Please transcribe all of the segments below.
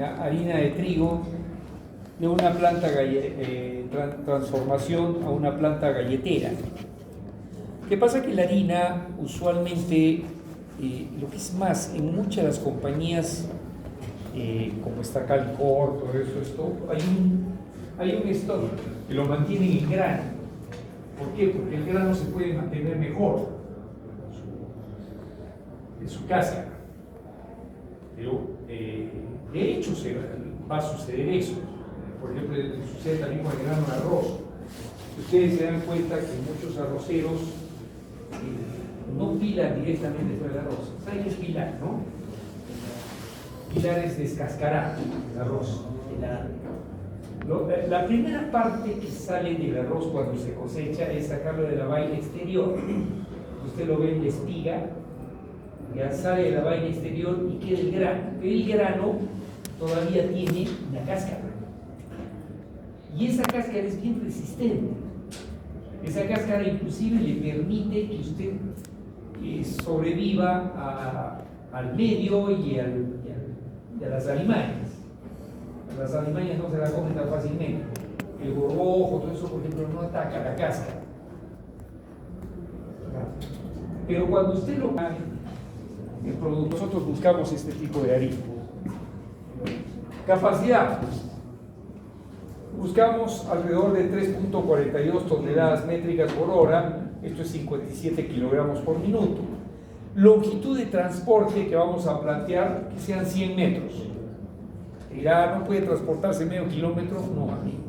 ¿ya? Harina de trigo de una planta transformación a una planta galletera. ¿Qué pasa? Que la harina usualmente, lo que es más, en muchas de las compañías, como está Calcor, todo eso, hay un stock que lo mantienen en grano. ¿Por qué? Porque el grano se puede mantener mejor en su cáscara. Pero de hecho va a suceder eso. Por ejemplo, sucede también con el grano de arroz. Ustedes se dan cuenta que muchos arroceros no pilan directamente con el arroz. ¿Saben qué es pilar, no? Pilar es descascarar el arroz. La primera parte que sale del arroz cuando se cosecha es sacarlo de la vaina exterior. Usted lo ve en la espiga, ya sale de la vaina exterior y queda el grano. Pero el grano todavía tiene una cáscara. Y esa cáscara es bien resistente. Esa cáscara inclusive le permite que usted sobreviva al medio y a las alimañas. Las alimañas no se la comen tan fácilmente. El gorgojo, todo eso, por ejemplo, no ataca la cáscara. Pero cuando usted lo haga, el producto, nosotros buscamos este tipo de harina. Capacidad. Buscamos alrededor de 3.42 toneladas métricas por hora, esto es 57 kilogramos por minuto. Longitud de transporte que vamos a plantear que sean 100 metros. Dirá, ¿no puede transportarse medio kilómetro? No, amigo.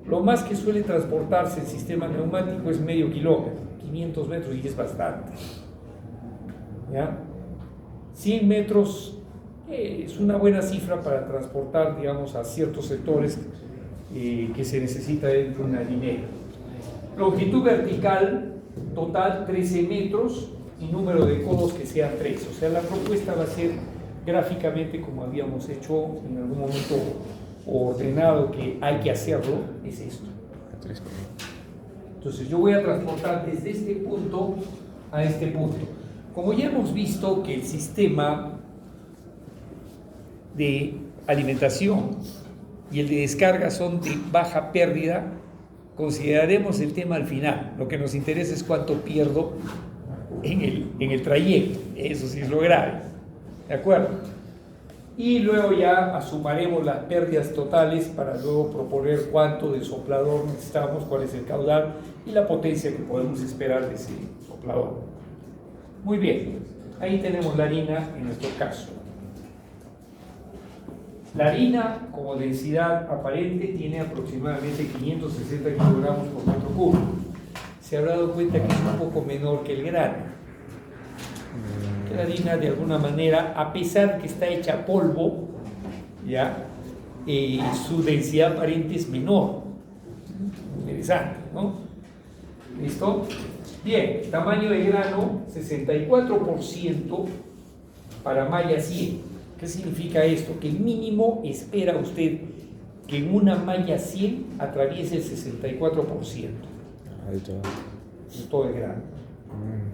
Lo más que suele transportarse el sistema neumático es medio kilómetro, 500 metros, y es bastante. ¿Ya? 100 metros es una buena cifra para transportar, digamos, a ciertos sectores que se necesita dentro de una harinera. Longitud vertical total 13 metros y número de codos que sean 3. O sea, la propuesta va a ser gráficamente como habíamos hecho en algún momento ordenado que hay que hacerlo, es esto. Entonces yo voy a transportar desde este punto a este punto. Como ya hemos visto que el sistema de alimentación y el de descarga son de baja pérdida, consideraremos el tema al final. Lo que nos interesa es cuánto pierdo en el trayecto. Eso sí es lo grave. ¿De acuerdo? Y luego ya asumaremos las pérdidas totales para luego proponer cuánto de soplador necesitamos, cuál es el caudal y la potencia que podemos esperar de ese soplador. Muy bien, ahí tenemos la harina en nuestro caso. La harina, como densidad aparente, tiene aproximadamente 560 kilogramos por metro cúbico. Se habrá dado cuenta que es un poco menor que el grano. Que la harina, de alguna manera, a pesar que está hecha polvo, ¿ya? Su densidad aparente es menor. Interesante, ¿no? ¿Listo? Bien, tamaño de grano, 64% para malla 100. ¿Qué significa esto? Que mínimo espera usted que en una malla 100 atraviese el 64% de todo el grano.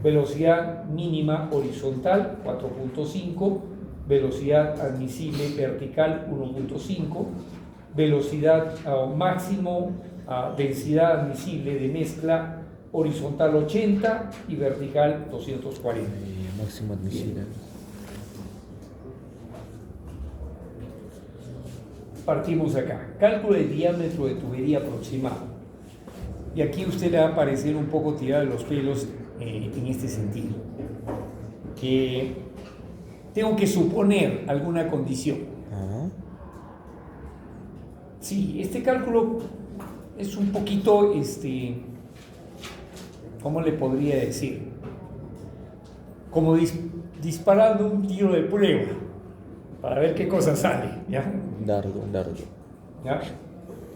Velocidad mínima horizontal 4.5, velocidad admisible vertical 1.5, velocidad máximo densidad admisible de mezcla horizontal 80 y vertical 240. Máximo admisible. Bien. Partimos acá. Cálculo del diámetro de tubería aproximado. Y aquí a usted le va a parecer un poco tirado de los pelos en este sentido. Que tengo que suponer alguna condición. Sí, este cálculo es un poquito, ¿cómo le podría decir? Como disparando un tiro de prueba para ver qué cosa sale, ¿ya? Dardo. ¿Ya?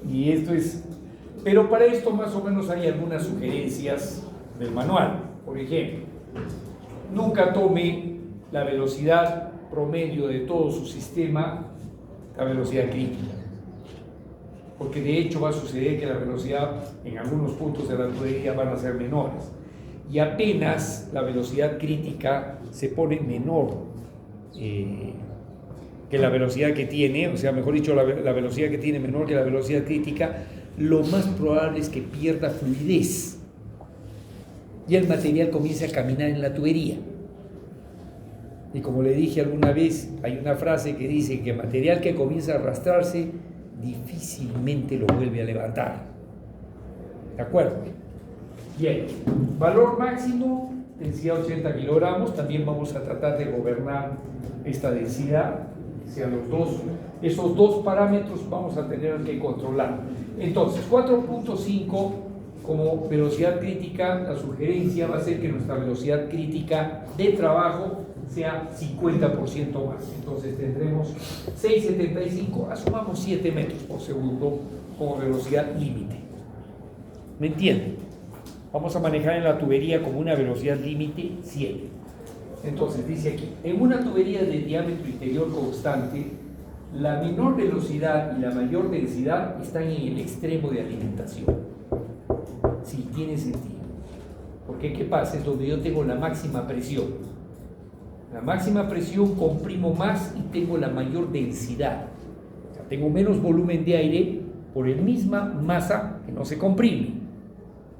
Y esto es... Pero para esto más o menos hay algunas sugerencias del manual. Por ejemplo, nunca tome la velocidad promedio de todo su sistema, la velocidad crítica. Porque de hecho va a suceder que la velocidad en algunos puntos de la tubería van a ser menores. Y apenas la velocidad crítica se pone menor, que la velocidad que tiene, o sea, mejor dicho, la velocidad que tiene menor que la velocidad crítica, lo más probable es que pierda fluidez y el material comience a caminar en la tubería. Y como le dije alguna vez, hay una frase que dice que material que comienza a arrastrarse difícilmente lo vuelve a levantar. ¿De acuerdo? Bien, valor máximo, densidad 80 kilogramos. También vamos a tratar de gobernar esta densidad, sean esos dos parámetros vamos a tener que controlar. Entonces, 4.5 como velocidad crítica, la sugerencia va a ser que nuestra velocidad crítica de trabajo sea 50% más. Entonces tendremos 6,75, asumamos 7 metros por segundo como velocidad límite. ¿Me entienden? Vamos a manejar en la tubería como una velocidad límite 7. Entonces dice aquí, en una tubería de diámetro interior constante, la menor velocidad y la mayor densidad están en el extremo de alimentación. Sí, tiene sentido. Porque ¿qué pasa? Es donde yo tengo la máxima presión. La máxima presión comprimo más y tengo la mayor densidad. O sea, tengo menos volumen de aire por la misma masa que no se comprime.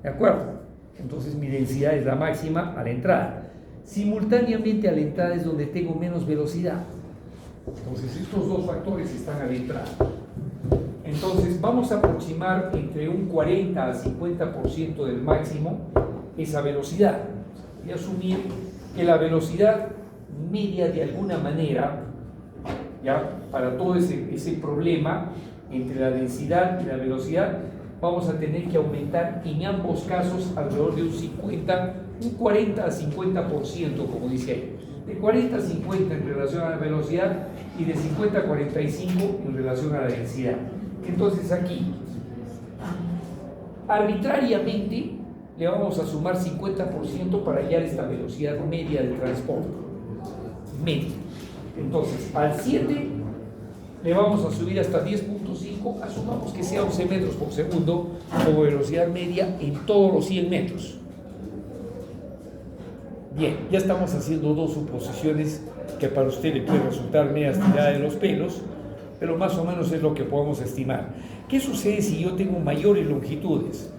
¿De acuerdo? Entonces mi densidad es la máxima a la entrada. Simultáneamente a la entrada es donde tengo menos velocidad. Entonces estos dos factores están a la entrada. Entonces vamos a aproximar entre un 40 al 50% del máximo esa velocidad. Y asumir que la velocidad media de alguna manera, ya para todo ese problema entre la densidad y la velocidad, vamos a tener que aumentar en ambos casos alrededor de un 40 a 50%, como dice ahí. De 40 a 50 en relación a la velocidad y de 50 a 45 en relación a la densidad. Entonces aquí, arbitrariamente, le vamos a sumar 50% para hallar esta velocidad media del transporte. Media. Entonces, al 7 le vamos a subir hasta 10.5, asumamos que sea 11 metros por segundo como velocidad media en todos los 100 metros. Bien, ya estamos haciendo dos suposiciones que para usted le puede resultar media tirada de los pelos, pero más o menos es lo que podemos estimar. ¿Qué sucede si yo tengo mayores longitudes?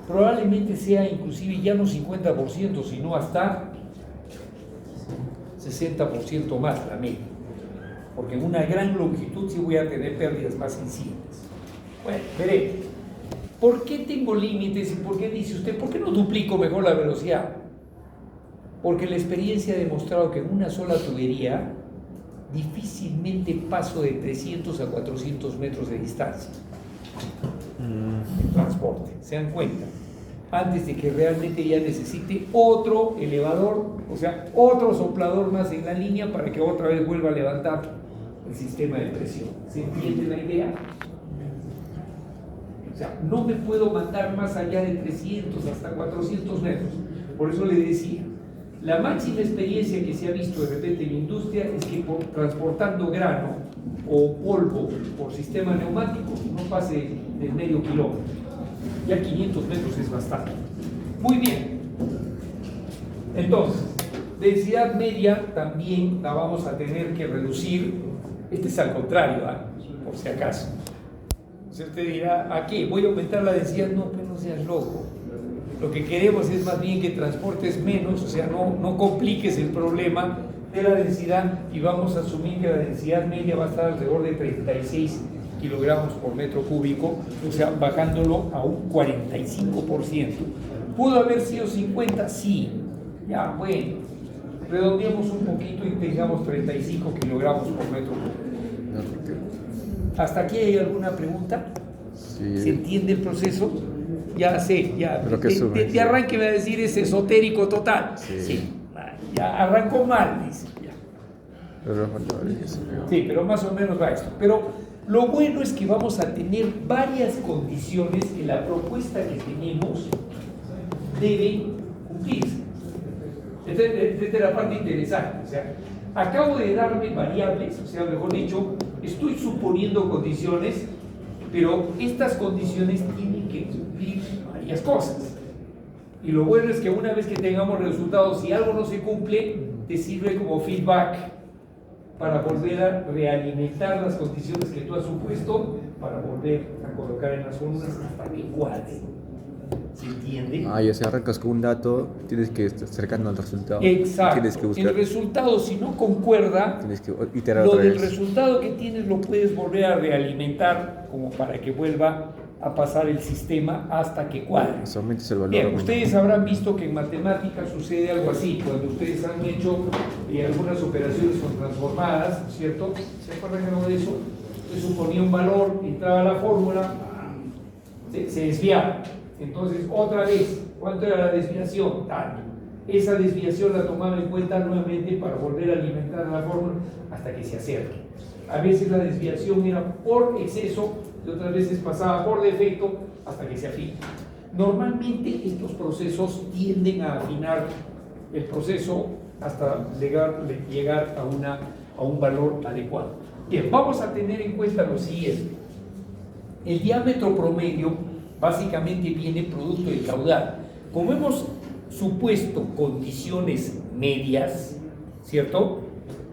Probablemente sea inclusive ya no 50%, sino hasta 60% más la media. Porque en una gran longitud sí voy a tener pérdidas más sensibles. Bueno, veré. ¿Por qué tengo límites y por qué dice usted, por qué no duplico mejor la velocidad? Porque la experiencia ha demostrado que en una sola tubería difícilmente paso de 300 a 400 metros de distancia en transporte. ¿Se dan cuenta? Antes de que realmente ya necesite otro elevador, o sea, otro soplador más en la línea para que otra vez vuelva a levantar el sistema de presión. ¿Se entiende la idea? O sea, no me puedo mandar más allá de 300 hasta 400 metros. Por eso le decía, la máxima experiencia que se ha visto de repente en la industria es que transportando grano o polvo por sistema neumático no pase del medio kilómetro. Ya 500 metros es bastante. Muy bien. Entonces, densidad media también la vamos a tener que reducir. Este es al contrario, por si acaso. Entonces usted dirá, ¿a qué? ¿Voy a aumentar la densidad? No, pues no seas loco. Lo que queremos es más bien que transportes menos, o sea, no compliques el problema de la densidad y vamos a asumir que la densidad media va a estar alrededor de 36 kilogramos por metro cúbico, o sea, bajándolo a un 45%. ¿Pudo haber sido 50? Sí. Ya, bueno, redondeamos un poquito y tengamos 35 kilogramos por metro cúbico. ¿Hasta aquí hay alguna pregunta? Sí. ¿Se entiende el proceso? Ya sé, ya. De arranque me va a decir es esotérico total. Sí. Sí. Ya arrancó mal, dice. Ya. Sí, pero más o menos va esto. Pero lo bueno es que vamos a tener varias condiciones que la propuesta que tenemos debe cumplirse. Esta es la parte interesante. O sea, acabo de darme variables, o sea, mejor dicho, estoy suponiendo condiciones, pero estas condiciones tienen que cumplir varias cosas. Y lo bueno es que una vez que tengamos resultados, si algo no se cumple, te sirve como feedback para volver a realimentar las condiciones que tú has supuesto para volver a colocar en las fórmulas hasta que cuadre. ¿Se entiende? Y si arrancas con un dato, tienes que estar cercano al resultado. Exacto. Tienes que buscar. El resultado, si no concuerda, Tienes que iterar lo otra del vez. resultado que tienes lo puedes volver a realimentar como para que vuelva a pasar el sistema hasta que cuadre. Pues aumentas el valor. Bien, ustedes habrán visto que en matemáticas sucede algo así, cuando ustedes han hecho algunas operaciones con transformadas, ¿cierto? ¿Se acuerdan algo de eso? Se suponía un valor, entraba a la fórmula, se desviaba. Entonces, otra vez, ¿cuánto era la desviación? Tanto. Esa desviación la tomaba en cuenta nuevamente para volver a alimentar la fórmula hasta que se acerque. A veces la desviación era por exceso y otras veces pasaba por defecto hasta que se afina. Normalmente estos procesos tienden a afinar el proceso hasta llegar a un valor adecuado. Bien, vamos a tener en cuenta lo siguiente. El diámetro promedio básicamente viene producto del caudal. Como hemos supuesto condiciones medias, ¿cierto?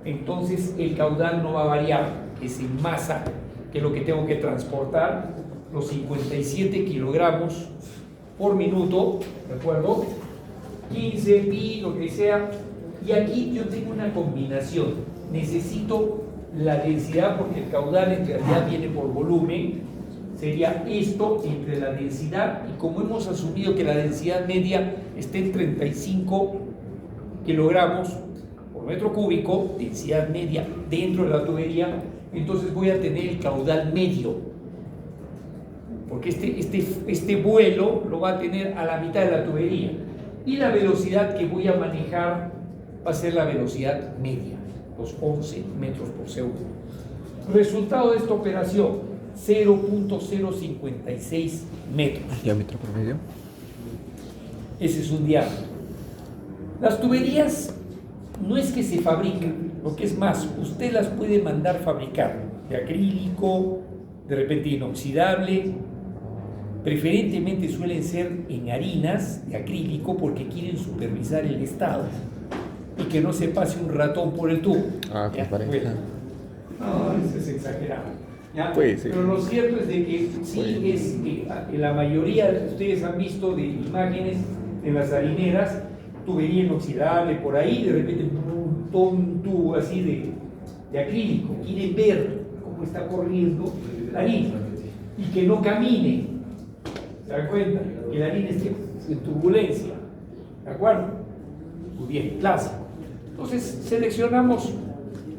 Entonces el caudal no va a variar, es en masa, que es lo que tengo que transportar, los 57 kilogramos por minuto, ¿de acuerdo? 15 pi, lo que sea, y aquí yo tengo una combinación, necesito la densidad porque el caudal en realidad viene por volumen, sería esto entre la densidad, y como hemos asumido que la densidad media está en 35 kilogramos por metro cúbico, densidad media dentro de la tubería, entonces voy a tener el caudal medio, porque este vuelo lo va a tener a la mitad de la tubería, y la velocidad que voy a manejar va a ser la velocidad media, los 11 metros por segundo. Resultado de esta operación, 0.056 metros. Diámetro promedio. Ese es un diámetro. Las tuberías no es que se fabrican, lo que es más, usted las puede mandar fabricar de acrílico, de repente inoxidable, preferentemente suelen ser en harinas de acrílico porque quieren supervisar el estado y que no se pase un ratón por el tubo. Que parece. No, eso es exagerado. ¿Ya? Pues, sí. Pero lo cierto es de que sí es que la mayoría de ustedes han visto de imágenes en las harineras, tubería inoxidable por ahí, de repente un tubo así de acrílico, quieren ver cómo está corriendo la harina y que no camine, ¿se dan cuenta? Que la harina esté en turbulencia, ¿de acuerdo? Muy bien, clásico. Entonces seleccionamos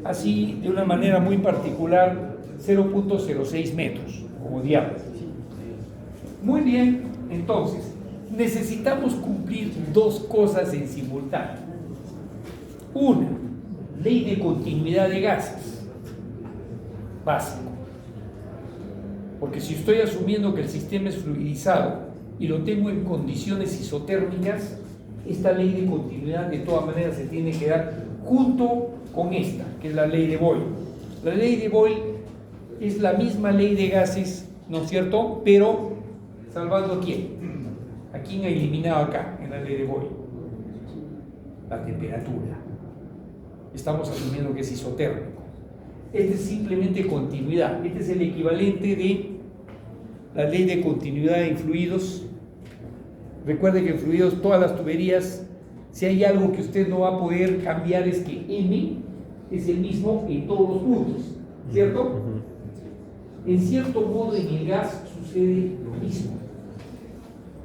así de una manera muy particular 0.06 metros como diámetro. Muy bien, entonces necesitamos cumplir dos cosas en simultáneo. Una, ley de continuidad de gases, básico. Porque si estoy asumiendo que el sistema es fluidizado y lo tengo en condiciones isotérmicas, esta ley de continuidad de todas maneras se tiene que dar junto con esta, que es la ley de Boyle. La ley de Boyle es la misma ley de gases, ¿no es cierto? Pero salvando a quién. ¿A quién ha eliminado acá en la ley de Boyle? La temperatura. Estamos asumiendo que es isotérmico. Este es simplemente continuidad. Este es el equivalente de la ley de continuidad en fluidos. Recuerde que en fluidos, todas las tuberías, si hay algo que usted no va a poder cambiar es que M es el mismo en todos los puntos, ¿cierto? En cierto modo en el gas sucede lo mismo.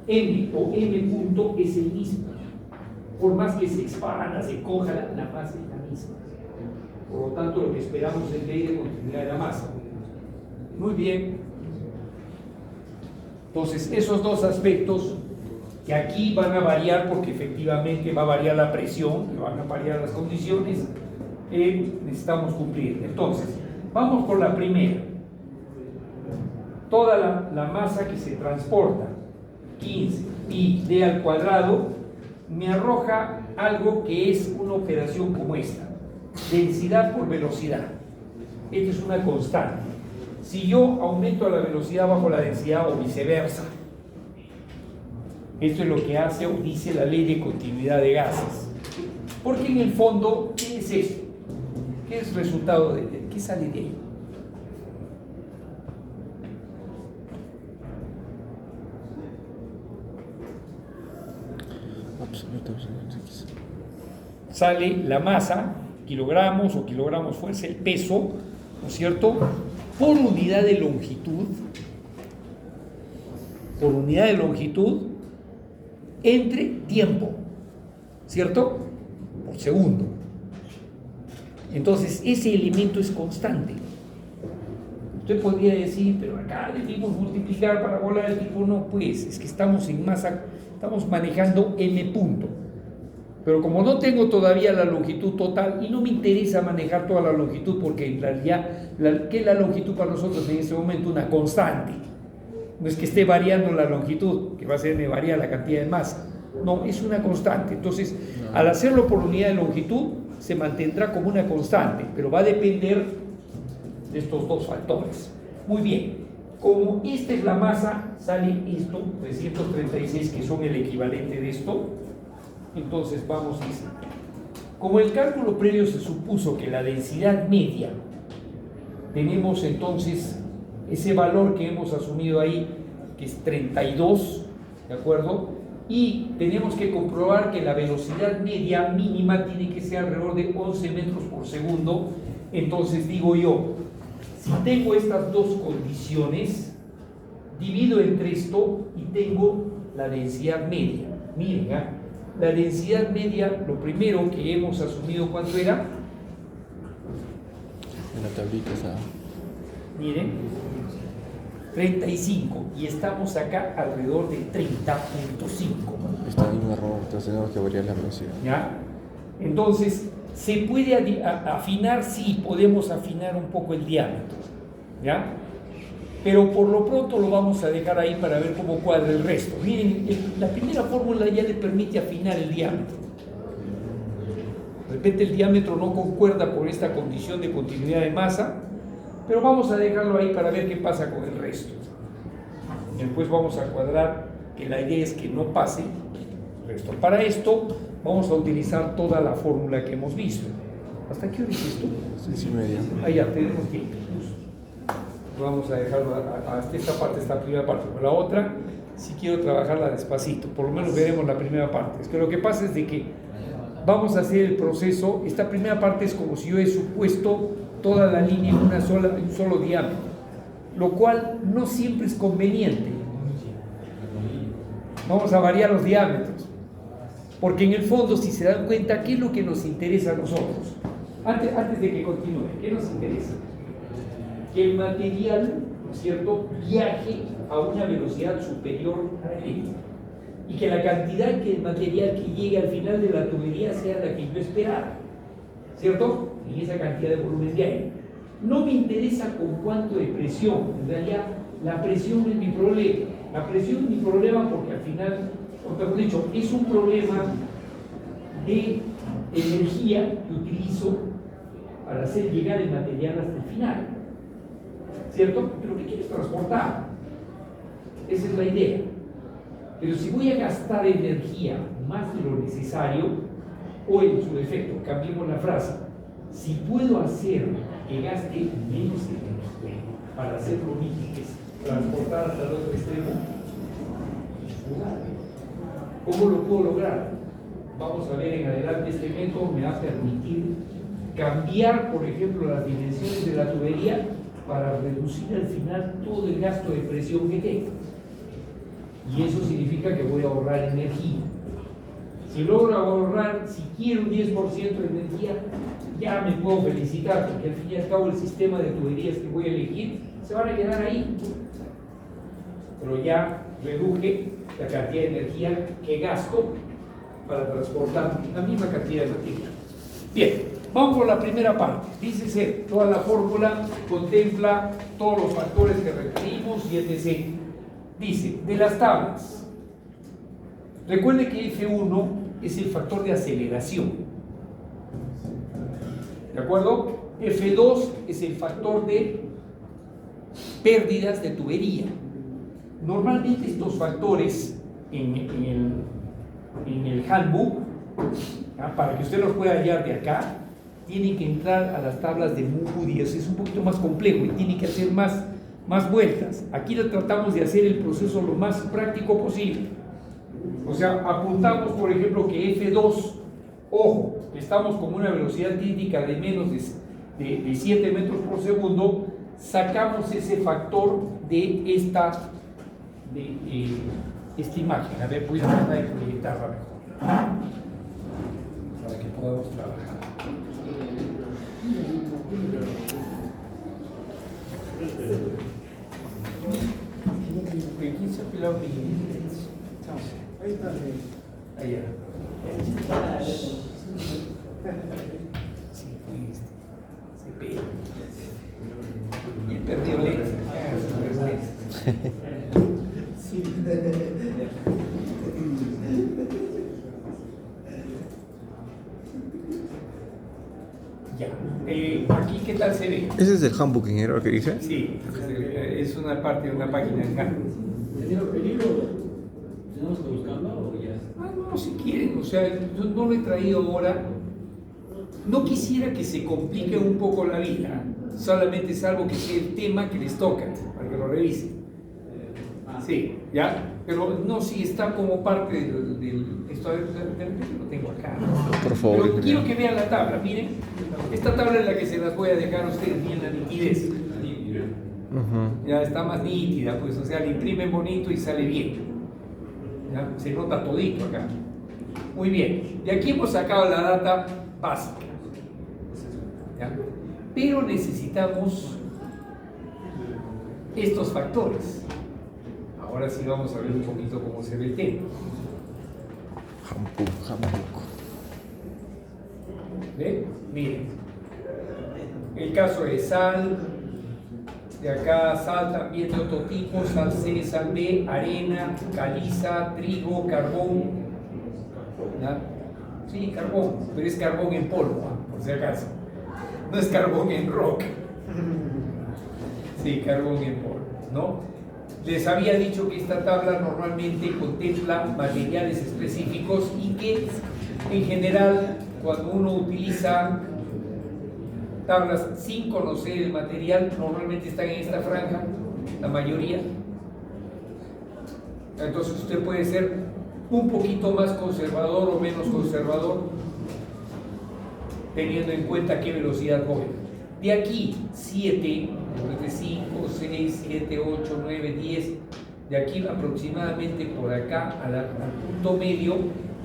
M o M punto es el mismo. Por más que se expanda, se coja, la masa es la misma. Por lo tanto, lo que esperamos es ley de continuidad de la masa. Muy bien. Entonces, esos dos aspectos que aquí van a variar porque efectivamente va a variar la presión, que van a variar las condiciones, necesitamos cumplir. Entonces, vamos por la primera. Toda la masa que se transporta, 15 pi d al cuadrado, me arroja algo que es una operación como esta: densidad por velocidad. Esta es una constante. Si yo aumento la velocidad bajo la densidad o viceversa, esto es lo que hace o dice la ley de continuidad de gases. Porque en el fondo, ¿qué es esto? ¿Qué es resultado de qué sale de ahí? Sale la masa, kilogramos o kilogramos fuerza, el peso, ¿no es cierto? Por unidad de longitud, entre tiempo, ¿cierto? Por segundo. Entonces, ese elemento es constante. Usted podría decir, pero acá debimos multiplicar para volar el tipo. No, pues, es que estamos en masa, estamos manejando m punto. Pero como no tengo todavía la longitud total y no me interesa manejar toda la longitud, porque en realidad, ¿qué es la longitud para nosotros en este momento? Una constante. No es que esté variando la longitud, que va a ser de variar la cantidad de masa. No, es una constante. Entonces, al hacerlo por unidad de longitud, se mantendrá como una constante, pero va a depender de estos dos factores. Muy bien, como esta es la masa, sale esto, 336, que son el equivalente de esto. Entonces vamos a decir, como el cálculo previo se supuso que la densidad media, tenemos entonces ese valor que hemos asumido ahí, que es 32, ¿de acuerdo? Y tenemos que comprobar que la velocidad media mínima tiene que ser alrededor de 11 metros por segundo. Entonces digo yo, si tengo estas dos condiciones, divido entre esto y tengo la densidad media. Miren, la densidad media, lo primero que hemos asumido, ¿cuánto era? En la tablita esa. Miren, 35, y estamos acá alrededor de 30.5. Está ahí un error, entonces tenemos que variar la velocidad. ¿Ya? Entonces, ¿se puede afinar? Sí, podemos afinar un poco el diámetro, ¿ya? Pero por lo pronto lo vamos a dejar ahí para ver cómo cuadra el resto. Miren, la primera fórmula ya le permite afinar el diámetro. De repente el diámetro no concuerda por esta condición de continuidad de masa, pero vamos a dejarlo ahí para ver qué pasa con el resto. Después vamos a cuadrar, que la idea es que no pase el resto. Para esto vamos a utilizar toda la fórmula que hemos visto. ¿Hasta qué hora hiciste tú? 6:30. Ah, ya, tenemos tiempo. Vamos a dejarlo hasta esta parte, esta primera parte. Pero la otra, sí quiero trabajarla despacito. Por lo menos veremos la primera parte. Es que lo que pasa es de que vamos a hacer el proceso. Esta primera parte es como si yo he supuesto toda la línea en un solo diámetro, lo cual no siempre es conveniente. Vamos a variar los diámetros, porque en el fondo, si se dan cuenta, ¿qué es lo que nos interesa a nosotros? Antes de que continúe, ¿qué nos interesa? Que el material, ¿no es cierto?, viaje a una velocidad superior a la línea, y que la cantidad de material que llegue al final de la tubería sea la que yo esperaba, ¿cierto? En esa cantidad de volumen de aire. No me interesa con cuánto de presión, en realidad la presión no es mi problema. La presión es mi problema porque al final, o mejor dicho, es un problema de energía que utilizo para hacer llegar el material hasta el final, ¿cierto? Pero ¿qué quieres transportar? Esa es la idea. Pero si voy a gastar energía más de lo necesario, o en su defecto, cambiemos la frase, si puedo hacer que gaste menos energía para hacer lo mismo, que es transportar hasta el otro extremo, ¿cómo lo puedo lograr? Vamos a ver en adelante. Este método me va a permitir cambiar, por ejemplo, las dimensiones de la tubería para reducir al final todo el gasto de presión que tengo. Y eso significa que voy a ahorrar energía. Si logro ahorrar siquiera un 10% de energía, ya me puedo felicitar, porque al fin y al cabo el sistema de tuberías que voy a elegir se van a quedar ahí. Pero ya reduje la cantidad de energía que gasto para transportar la misma cantidad de material. Bien, vamos por la primera parte. Dícese, toda la fórmula contempla todos los factores que requerimos y etc. Dice, de las tablas, recuerde que F1 es el factor de aceleración, ¿de acuerdo? F2 es el factor de pérdidas de tubería. Normalmente estos factores en el handbook, para que usted los pueda hallar de acá, tiene que entrar a las tablas de Moody, es un poquito más complejo y tiene que hacer más vueltas. Aquí lo tratamos de hacer el proceso lo más práctico posible. O sea, apuntamos, por ejemplo, que F2, ojo, estamos con una velocidad crítica de menos de 7 metros por segundo, sacamos ese factor de esta imagen. A ver, voy a tratar de proyectarla mejor para que podamos trabajar. ¿Quién se ha pelado mi? Ahí está. Allá. Sí, se pega. Y he perdido lentes. Sí. Ya. Aquí, ¿qué tal se ve? ¿Ese es el handbook en error que dice? Sí, es una parte de una página en handbook. ¿El libro tenemos que buscarlo o ya? No, si quieren, o sea, yo no lo he traído ahora. No quisiera que se complique un poco la vida, solamente es algo que sea el tema que les toca, para que lo revisen. Sí, ¿ya? Pero no, si está como parte del esto de repente lo tengo acá. Por favor. Pero quiero que vean la tabla, miren. Esta tabla es la que se las voy a dejar a ustedes, miren la nitidez. Ya está más nítida, pues, o sea, le imprimen bonito y sale bien. ¿Ya? Se nota todito acá. Muy bien, de aquí hemos sacado la data básica. ¿Ya? Pero necesitamos estos factores. Ahora sí vamos a ver un poquito cómo se ve el tema. Handbook. ¿Ven? Miren, el caso de sal, de acá sal también de otro tipo, sal C, sal B, arena, caliza, trigo, carbón. ¿Ya? Sí, carbón, pero es carbón en polvo, por si acaso. No es carbón en roca. Sí, carbón en polvo, ¿no? Les había dicho que esta tabla normalmente contempla materiales específicos y que en general cuando uno utiliza tablas sin conocer el material, normalmente están en esta franja, la mayoría. Entonces usted puede ser un poquito más conservador o menos conservador, teniendo en cuenta qué velocidad voy. De aquí, 7, de 5, 6, 7, 8, 9, 10, de aquí aproximadamente por acá al punto medio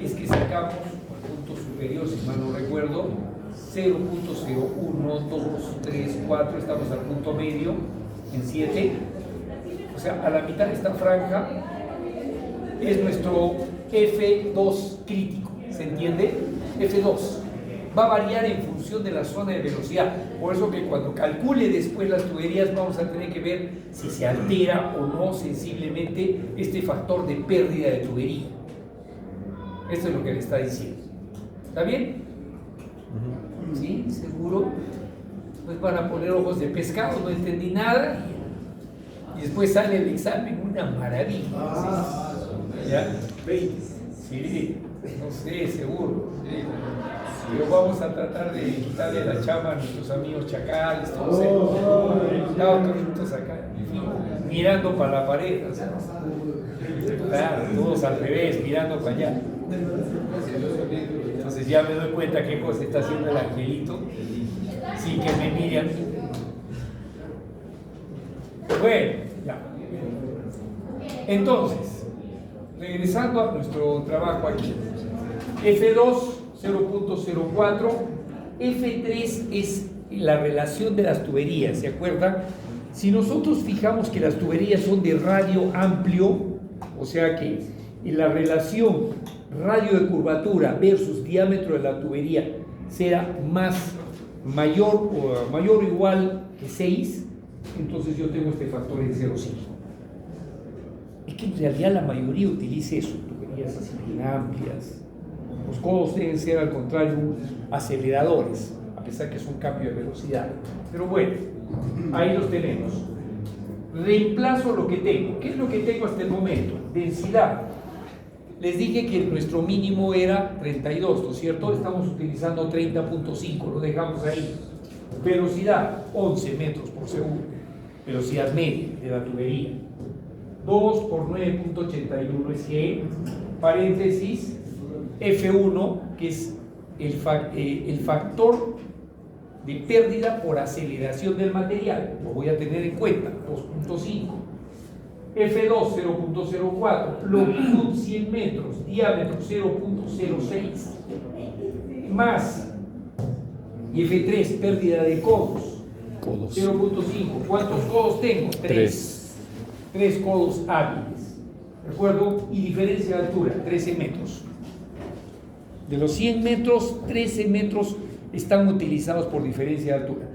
es que sacamos el punto superior, si mal no recuerdo, 0.01, 2, 3, 4, estamos al punto medio en 7, o sea, a la mitad de esta franja es nuestro F2 crítico, ¿se entiende? F2 va a variar en función de la zona de velocidad, por eso que cuando calcule después las tuberías vamos a tener que ver si se altera o no sensiblemente este factor de pérdida de tubería. Esto es lo que le está diciendo. ¿Está bien? ¿Sí? ¿Seguro? Pues van a poner ojos de pescado, no entendí nada y después sale el examen, una maravilla. ¿Sí? ¿Ya? Sí, no sé, seguro. Pero vamos a tratar de quitarle la chamba a nuestros amigos chacales, todos acá, mirando para la pared, o sea, claro, todos al revés, mirando para allá. Entonces ya me doy cuenta qué cosa está haciendo el angelito, sin que me miren. Bueno, ya. Entonces, regresando a nuestro trabajo aquí, F2 0.04, F3 es la relación de las tuberías, ¿se acuerdan? Si nosotros fijamos que las tuberías son de radio amplio, o sea que en la relación radio de curvatura versus diámetro de la tubería será mayor o igual que 6, entonces yo tengo este factor en 0,5. Es que en realidad la mayoría utiliza eso, tuberías así bien amplias. Los codos deben ser al contrario aceleradores, a pesar que es un cambio de velocidad. Pero bueno, ahí los tenemos. Reemplazo lo que tengo. ¿Qué es lo que tengo hasta el momento? Densidad. Les dije que nuestro mínimo era 32, ¿no es cierto? Estamos utilizando 30.5, lo dejamos ahí. Velocidad, 11 metros por segundo. Velocidad media de la tubería. 2 por 9.81 es G, paréntesis, F1, que es el factor de pérdida por aceleración del material. Lo voy a tener en cuenta, 2.5. F2, 0.04, longitud 100 metros, diámetro 0.06, más, y F3, pérdida de codos, 0.5. ¿Cuántos codos tengo? 3 codos hábiles, ¿de acuerdo? Y diferencia de altura, 13 metros. De los 100 metros, 13 metros están utilizados por diferencia de altura.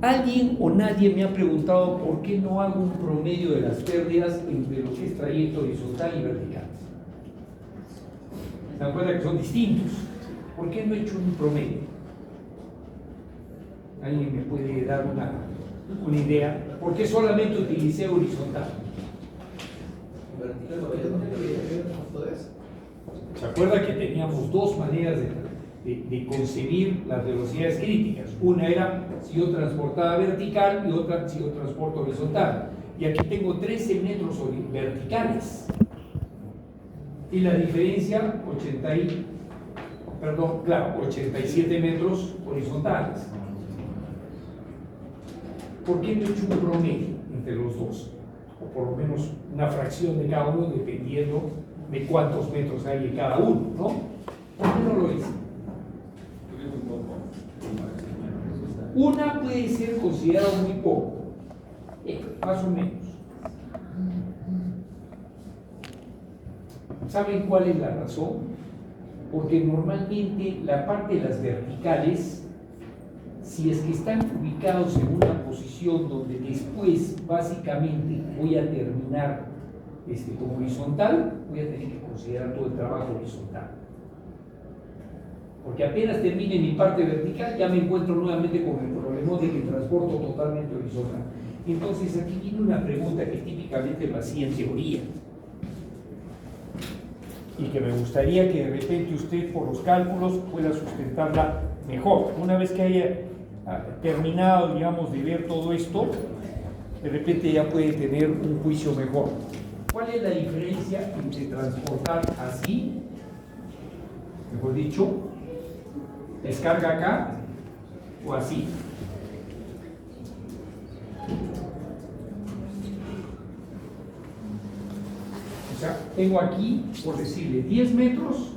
Alguien o nadie me ha preguntado por qué no hago un promedio de las pérdidas entre lo que es trayecto horizontal y vertical. ¿Se dan cuenta que son distintos? ¿Por qué no he hecho un promedio? ¿Alguien me puede dar una idea? ¿Por qué solamente utilicé horizontal? ¿Se acuerda que teníamos dos maneras de concebir las velocidades críticas? Una era si yo transportaba vertical y otra si yo transporto horizontal. Y aquí tengo 13 metros verticales. Y la diferencia, 87 metros horizontales. ¿Por qué no he hecho un promedio entre los dos? O por lo menos una fracción de cada uno, dependiendo de cuántos metros hay en cada uno, ¿no? ¿Por qué no lo hice? Una puede ser considerado muy poco, más o menos. ¿Saben cuál es la razón? Porque normalmente la parte de las verticales, si es que están ubicados en una posición donde después básicamente voy a terminar como horizontal, voy a tener que considerar todo el trabajo horizontal. Porque apenas termine mi parte vertical, ya me encuentro nuevamente con el problema de que transporto totalmente horizontal. Entonces aquí viene una pregunta que típicamente lo hacía en teoría y que me gustaría que de repente usted por los cálculos pueda sustentarla mejor. Una vez que haya terminado, digamos, de ver todo esto, de repente ya puede tener un juicio mejor. ¿Cuál es la diferencia entre transportar así, mejor dicho, descarga acá o así? O sea, tengo aquí, por decirle, 10 metros,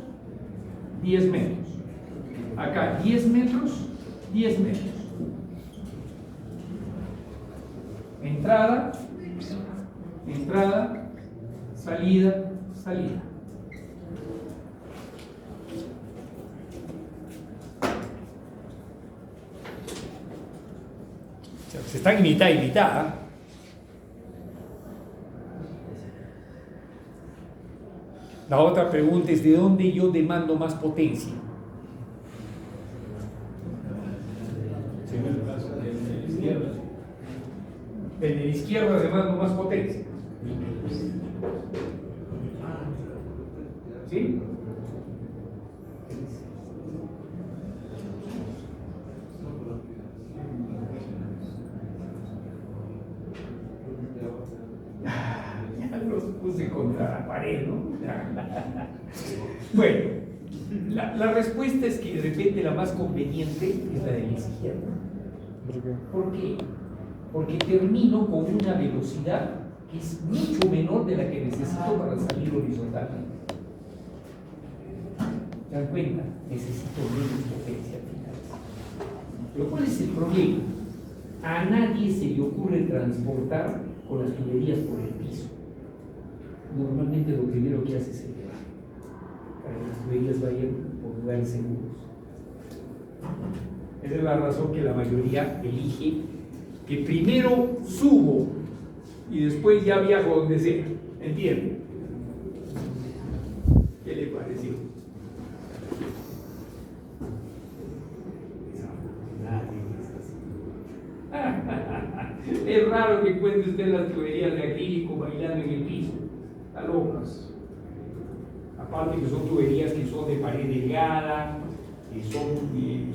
10 metros. Acá 10 metros, 10 metros. Entrada, entrada, salida, salida. O sea, se están mitad y mitad. La otra pregunta es: ¿de dónde yo demando más potencia? El de la izquierda demando más potencia. ¿Sí? Ya los puse contra la pared, ¿no? Bueno, la respuesta es que de repente la más conveniente es la de la izquierda. ¿Por qué? Porque termino con una velocidad que es mucho menor de la que necesito para salir horizontalmente. ¿Se dan cuenta? Necesito menos potencia al final. Pero ¿cuál es el problema? A nadie se le ocurre transportar con las tuberías por el piso. Normalmente lo primero que hace es elevar, para que las tuberías vayan por lugares seguros. Esa es la razón que la mayoría elige que primero subo y después ya viajo donde sea. ¿Entienden? ¿Qué le pareció? Es raro que encuentre usted las tuberías de acrílico bailando en el piso. Está locas. aparte que son tuberías que son de pared delgada,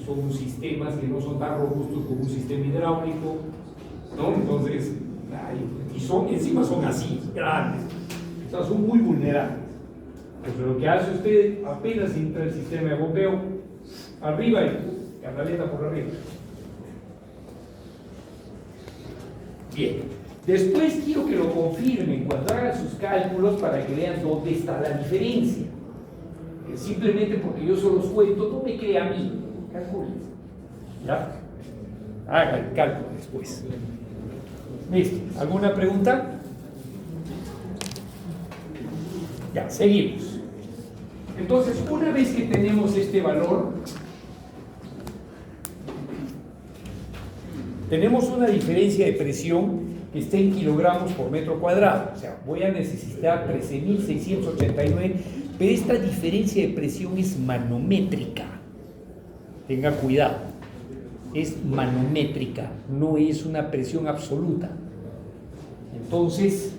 son sistemas que no son tan robustos como un sistema hidráulico, ¿no? Entonces, encima son así, grandes, o sea, son muy vulnerables. Entonces, lo que hace usted apenas entra el sistema de bombeo, arriba y canaleta por arriba. Bien, después quiero que lo confirmen cuando hagan sus cálculos para que vean dónde está la diferencia. Simplemente porque yo se los cuento, no me crea a mí, calculen. ¿Ya? Haga el cálculo después. ¿Listo? ¿Alguna pregunta? Ya, seguimos. Entonces, una vez que tenemos este valor, tenemos una diferencia de presión que está en kilogramos por metro cuadrado. O sea, voy a necesitar 13.689, pero esta diferencia de presión es manométrica. Tenga cuidado. Es manométrica, no es una presión absoluta. Entonces,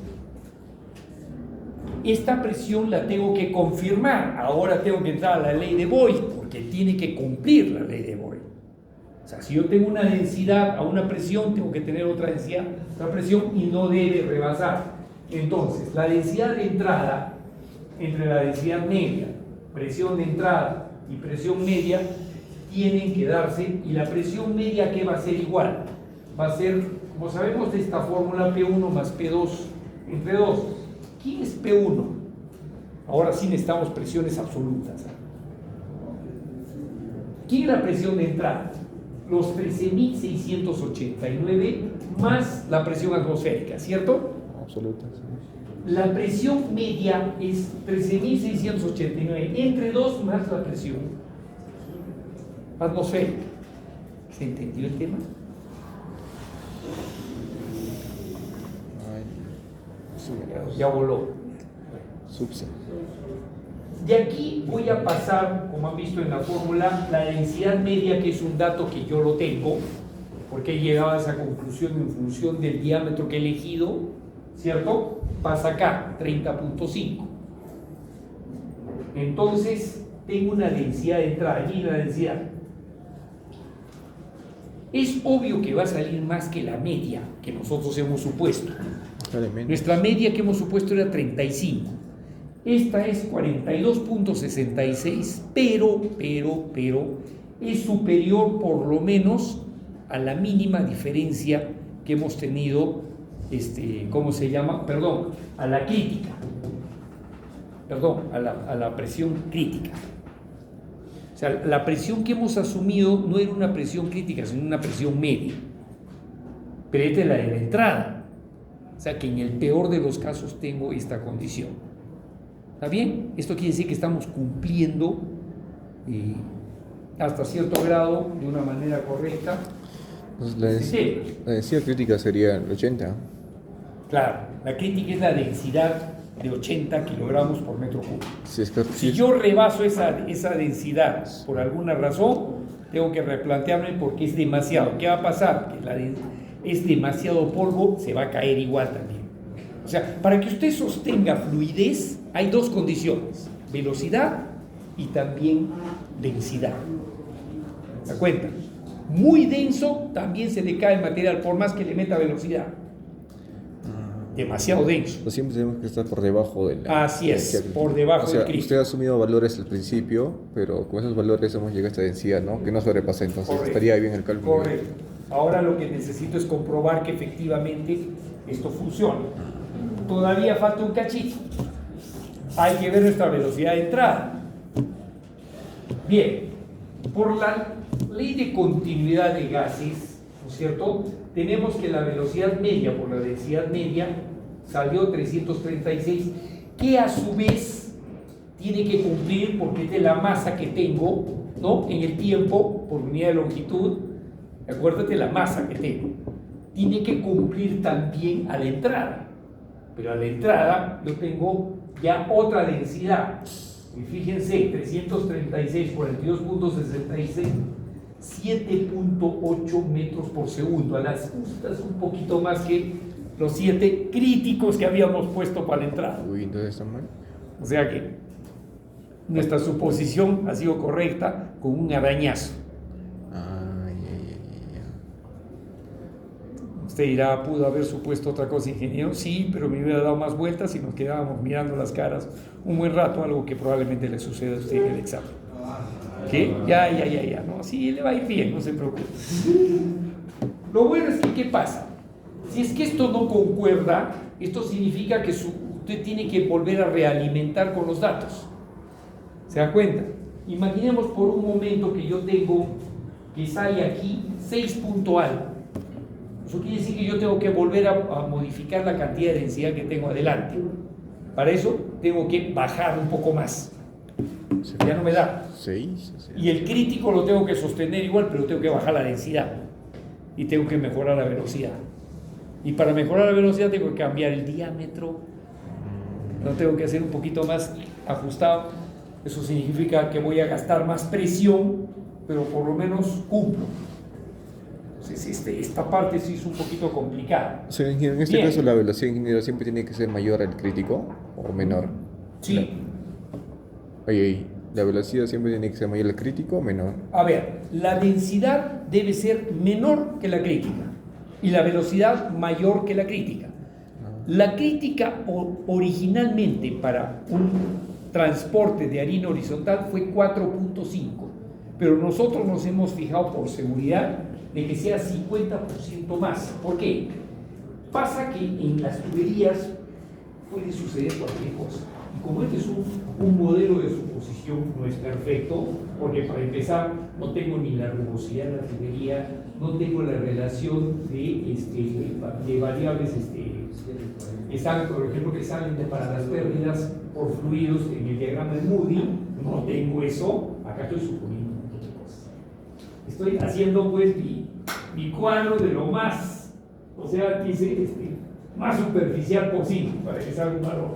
esta presión la tengo que confirmar. Ahora tengo que entrar a la ley de Boyle, porque tiene que cumplir la ley de Boyle. O sea, si yo tengo una densidad a una presión, tengo que tener otra densidad, otra presión, y no debe rebasar. Entonces, la densidad de entrada, entre la densidad media, presión de entrada y presión media, tienen que darse, y la presión media, ¿qué va a ser igual? Va a ser, como sabemos de esta fórmula, P1 más P2 entre 2. ¿Quién es P1? Ahora sí necesitamos presiones absolutas. ¿Quién es la presión de entrada? Los 13.689 más la presión atmosférica, ¿cierto? Absoluta. La presión media es 13.689 entre 2 más la presión atmosférica. ¿Se entendió el tema? Ya voló. Subse. De aquí voy a pasar, como han visto en la fórmula, la densidad media, que es un dato que yo lo tengo, porque he llegado a esa conclusión en función del diámetro que he elegido, ¿cierto? Pasa acá, 30.5. Entonces, tengo una densidad de entrada, aquí la densidad. Es obvio que va a salir más que la media que nosotros hemos supuesto. Nuestra media que hemos supuesto era 35. Esta es 42.66, pero es superior por lo menos a la mínima diferencia que hemos tenido, ¿cómo se llama? Perdón, a la crítica. Perdón, a la presión crítica. O sea, la presión que hemos asumido no era una presión crítica, sino una presión media. Pero esta es la de la entrada. O sea, que en el peor de los casos tengo esta condición. ¿Está bien? Esto quiere decir que estamos cumpliendo hasta cierto grado, de una manera correcta. Pues la densidad crítica sería el 80. Claro, la crítica es la densidad de 80 kilogramos por metro cúbico. Si yo rebaso esa densidad por alguna razón, tengo que replantearme porque es demasiado. ¿Qué va a pasar? Que es demasiado polvo, se va a caer igual también. O sea, para que usted sostenga fluidez, hay dos condiciones: velocidad y también densidad. ¿Se da cuenta? Muy denso, también se le cae el material, por más que le meta velocidad. Demasiado denso. Pues siempre tenemos que estar por debajo de la... Así es, por debajo del crítico. Usted ha asumido valores al principio, pero con esos valores hemos llegado a esta densidad, ¿no? Que no sobrepasa, entonces Correcto. estaría bien el cálculo. Correcto. Ahora lo que necesito es comprobar que efectivamente esto funciona. Todavía falta un cachito. Hay que ver nuestra velocidad de entrada. Bien, por la ley de continuidad de gases, ¿no es cierto? Tenemos que la velocidad media por la densidad media salió 336, que a su vez tiene que cumplir, porque es de la masa que tengo, ¿no? En el tiempo, por unidad de longitud. Acuérdate la masa que tengo. Tiene que cumplir también a la entrada. Pero a la entrada yo tengo ya otra densidad. Y fíjense, 336, 42.66, 7.8 metros por segundo. A las justas un poquito más que los 7 críticos que habíamos puesto para la entrada. Uy, entonces está mal. O sea que nuestra suposición ha sido correcta con un arañazo. Usted dirá, ¿pudo haber supuesto otra cosa, ingeniero? Sí, pero me hubiera dado más vueltas y nos quedábamos mirando las caras un buen rato, algo que probablemente le suceda a usted en el examen. ¿Qué? Ya, no, sí, le va a ir bien, no se preocupe. Lo bueno es que, ¿qué pasa? Si es que esto no concuerda, esto significa que usted tiene que volver a realimentar con los datos. ¿Se da cuenta? Imaginemos por un momento que yo tengo que sale aquí 6 punto algo. Eso quiere decir que yo tengo que volver a modificar la cantidad de densidad que tengo adelante. Para eso tengo que bajar un poco más. Ya no me da. Y el crítico lo tengo que sostener igual, pero tengo que bajar la densidad. Y tengo que mejorar la velocidad. Y para mejorar la velocidad tengo que cambiar el diámetro. Lo tengo que hacer un poquito más ajustado. Eso significa que voy a gastar más presión, pero por lo menos cumplo. Entonces esta parte sí es un poquito complicada. O sea, en este caso la velocidad, ingeniero, siempre tiene que ser mayor al crítico o menor. Sí. Oye, ¿la velocidad siempre tiene que ser mayor al crítico o menor? A ver, la densidad debe ser menor que la crítica y la velocidad mayor que la crítica. La crítica originalmente para un transporte de harina horizontal fue 4.5, pero nosotros nos hemos fijado por seguridad de que sea 50% más. ¿Por qué? Pasa que en las tuberías puede suceder cualquier cosa. Y como este es un modelo de suposición, no es perfecto, porque para empezar no tengo ni la rugosidad de la tubería, no tengo la relación de variables que salen, por ejemplo, que salen para las pérdidas por fluidos en el diagrama de Moody. No tengo eso. Acá estoy suponiendo un montón de cosas. Estoy haciendo pues mi cuadro de lo más, o sea, dice más superficial posible para que salga un valor.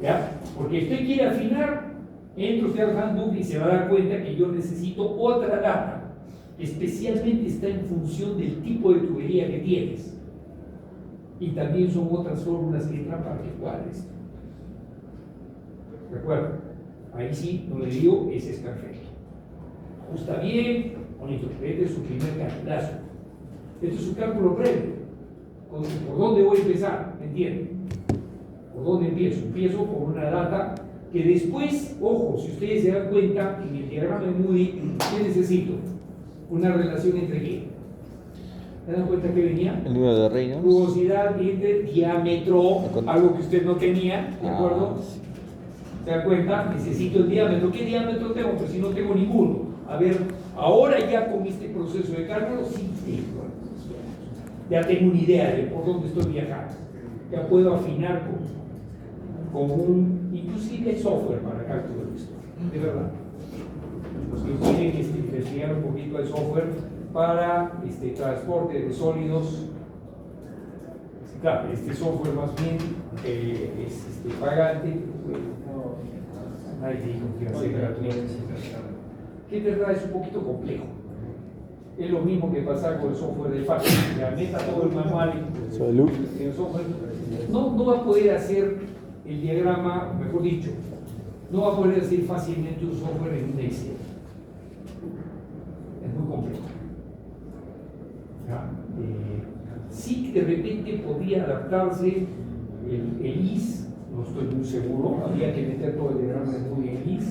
¿Ya? Porque usted quiere afinar, entra usted al handbook y se va a dar cuenta que yo necesito otra data, especialmente está en función del tipo de tubería que tienes. Y también son otras fórmulas que entran para que cuadres. ¿De acuerdo? Ahí sí, no le digo, ese es perfecto. Ajusta bien, bonito. Este es su primer calculazo. Este es su cálculo previo. ¿Por dónde voy a empezar? ¿Me entienden? ¿Por dónde empiezo? Empiezo por una data que después, ojo, si ustedes se dan cuenta, en el diagrama de Moody, ¿qué necesito? Una relación entre qué. ¿Se dan cuenta que venía? El número de Reynolds. Rugosidad entre diámetro, algo que usted no tenía, ¿de acuerdo? ¿Se dan cuenta? Necesito el diámetro. ¿Qué diámetro tengo? Pues si no tengo ninguno. A ver, ahora ya con este proceso de cálculo, sí tengo. Ya tengo una idea de por dónde estoy viajando. Ya puedo afinar con inclusive software para cálculo de esto. De verdad. Los que quieren investigar un poquito el software para transporte de sólidos. Claro, este software más bien es pagante. Nadie dijo que iba a ser gratuito. Que es verdad, es un poquito complejo. Es lo mismo que pasa con el software de FAC. Ya meta todo el manual en el software. No va a poder hacer el diagrama, mejor dicho, no va a poder hacer fácilmente un software en un Excel. Es muy complejo. Sí que de repente podría adaptarse el IS, no estoy muy seguro, habría que meter todo el diagrama de Moody en IS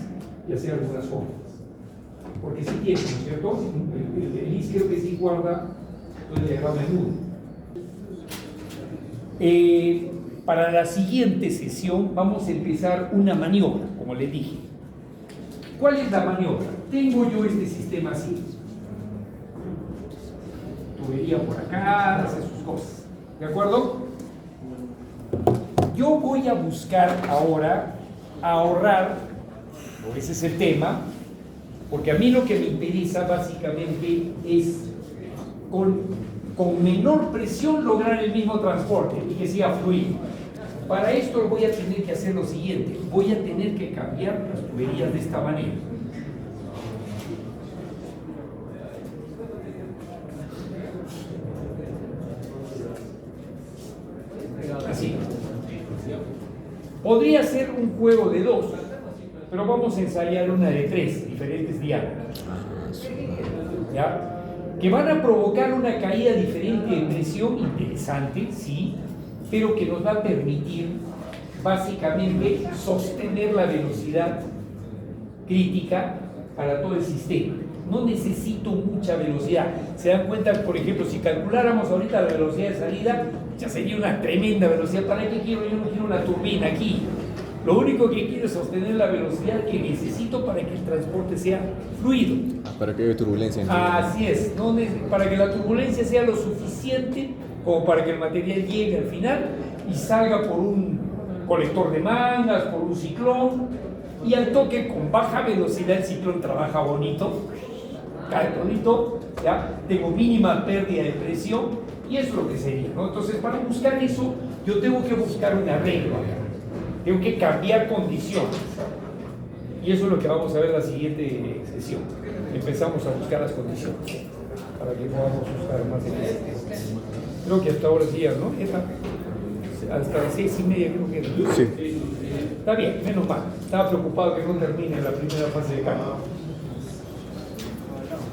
y hacer algunas fórmulas. Porque sí tiene, ¿no es cierto? El IS creo que sí guarda todo el diagrama de Moody. Para la siguiente sesión vamos a empezar una maniobra, como les dije. ¿Cuál es la maniobra? Tengo yo este sistema así. Tubería por acá, hace sus cosas. ¿De acuerdo? Yo voy a buscar ahora ahorrar, ese es el tema, porque a mí lo que me interesa básicamente es con menor presión lograr el mismo transporte y que sea fluido. Para esto voy a tener que hacer lo siguiente, voy a tener que cambiar las tuberías de esta manera. Así. Podría ser un juego de dos. pero vamos a ensayar una de 3 diferentes diámetros, ¿ya? Que van a provocar una caída diferente de presión, interesante, sí, pero que nos va a permitir básicamente sostener la velocidad crítica para todo el sistema. No necesito mucha velocidad. Se dan cuenta, por ejemplo, si calculáramos ahorita la velocidad de salida, ya sería una tremenda velocidad. ¿Para qué quiero? Yo no quiero una turbina aquí. Lo único que quiero es sostener la velocidad que necesito para que el transporte sea fluido. Para que haya turbulencia. Así es, ¿no? Para que la turbulencia sea lo suficiente como para que el material llegue al final y salga por un colector de mangas, por un ciclón, y al toque con baja velocidad el ciclón trabaja bonito, cae bonito, ¿ya? Tengo mínima pérdida de presión y eso es lo que sería, ¿no? Entonces, para buscar eso, yo tengo que buscar un arreglo acá. Tengo que cambiar condiciones. Y eso es lo que vamos a ver en la siguiente sesión. Empezamos a buscar las condiciones para que podamos usar más eficiente. Creo que hasta ahora sí, ¿no? Hasta las 6:30 creo que era. Sí. Está bien, menos mal. Estaba preocupado que no termine la primera fase de cambio.